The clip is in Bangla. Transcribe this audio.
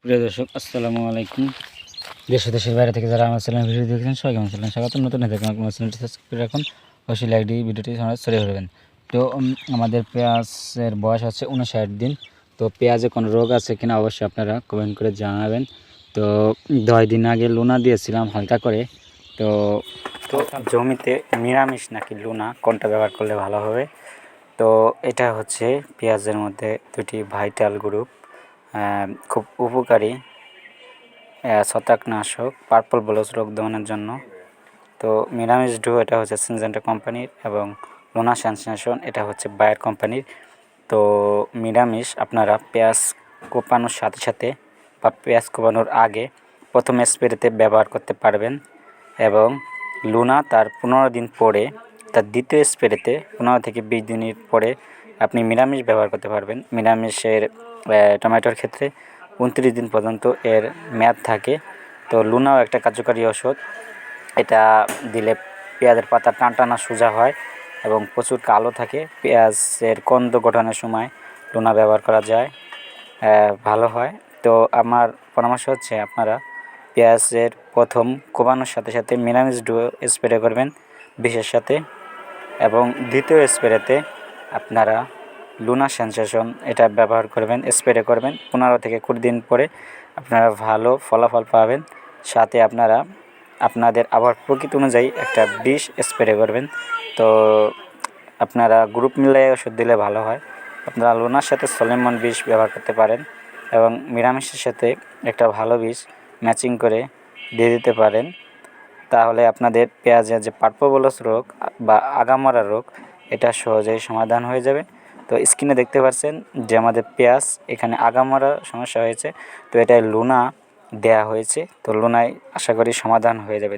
প্রিয় দর্শক আসসালামু আলাইকুম। দেশ ও দেশের বাইরে থেকে যারা আমার চ্যানেল ভিডিও দেখছেন সবাইকে আমার চ্যানেল স্বাগত। নতুন হয়ে থাকলে আমার চ্যানেলটি সাবস্ক্রাইব করে রাখুন, অবশ্যই লাইক দিয়ে ভিডিওটি ছড়িয়ে করবেন। তো আমাদের পেঁয়াজের বয়স হচ্ছে 59 দিন। তো পেঁয়াজে কোনো রোগ আছে কিনা অবশ্যই আপনারা কমেন্ট করে জানাবেন। তো 10 দিন আগে লুনা দিয়েছিলাম হালকা করে। তো তো জমিতে নিরামিষ নাকি লুনা কোনটা ব্যবহার করলে ভালো হবে? তো এটা হচ্ছে পেঁয়াজের মধ্যে দুটি ভাইটাল গ্রুপ, খুব উপকারী ছত্রাকনাশক পার্পল ব্লচ রোগ দমনের জন্য। তো মিরামিস ডু এটা হচ্ছে সিনজেন্টা কোম্পানির এবং লোনা সেন্সেশন এটা হচ্ছে বায়ার কোম্পানির। তো মিরামিস আপনারা পেঁয়াজ কোপানোর সাথে সাথে বা পেঁয়াজ কোপানোর আগে প্রথম স্প্রেতে ব্যবহার করতে পারবেন এবং লুনা তার 15 দিন পরে তার দ্বিতীয় স্প্রেতে 15 থেকে 20 দিনের পরে আপনি মিরামিস ব্যবহার করতে পারবেন। মিরামিসের টমেটোর ক্ষেত্রে 29 দিন পর্যন্ত এর মেয়াদ থাকে। তো লুনাও একটা কার্যকারী ওষুধ, এটা দিলে পেঁয়াজের পাতা টানটানা সোজা হয় এবং প্রচুর কালো থাকে। পেঁয়াজের কন্দ গঠনের সময় লুনা ব্যবহার করা যায়, ভালো হয়। তো আমার পরামর্শ হচ্ছে আপনারা পেঁয়াজের প্রথম কোবানোর সাথে সাথে মিরামিস ডুও স্প্রে করবেন বিষের সাথে এবং দ্বিতীয় স্প্রেতে আপনারা লুনা সেন্সেশন এটা ব্যবহার করবেন, স্প্রে করবেন। 15 থেকে 20 দিন পরে আপনারা ভালো ফলাফল পাবেন। সাথে আপনারা আপনাদের আবহাওয়ার প্রকৃতি অনুযায়ী একটা বিষ স্প্রে করবেন। তো আপনারা গ্রুপ মিলিয়ে ওষুধ দিলে ভালো হয়। আপনারা লুনার সাথে সলিমন বিষ ব্যবহার করতে পারেন এবং মিরামিসের সাথে একটা ভালো বিষ ম্যাচিং করে দিয়ে দিতে পারেন। তাহলে আপনাদের পেঁয়াজের যে পার্পল ব্লচ রোগ বা আগামরা রোগ এটা সহজেই সমাধান হয়ে যাবে। তো স্ক্রিনে দেখতে পাচ্ছেন যে আমাদের পেঁয়াজ এখানে আগামরা সমস্যা হয়েছে, তো এটাই লুনা দেয়া হয়েছে। তো লুনায় আশা করি সমাধান হয়ে যাবে।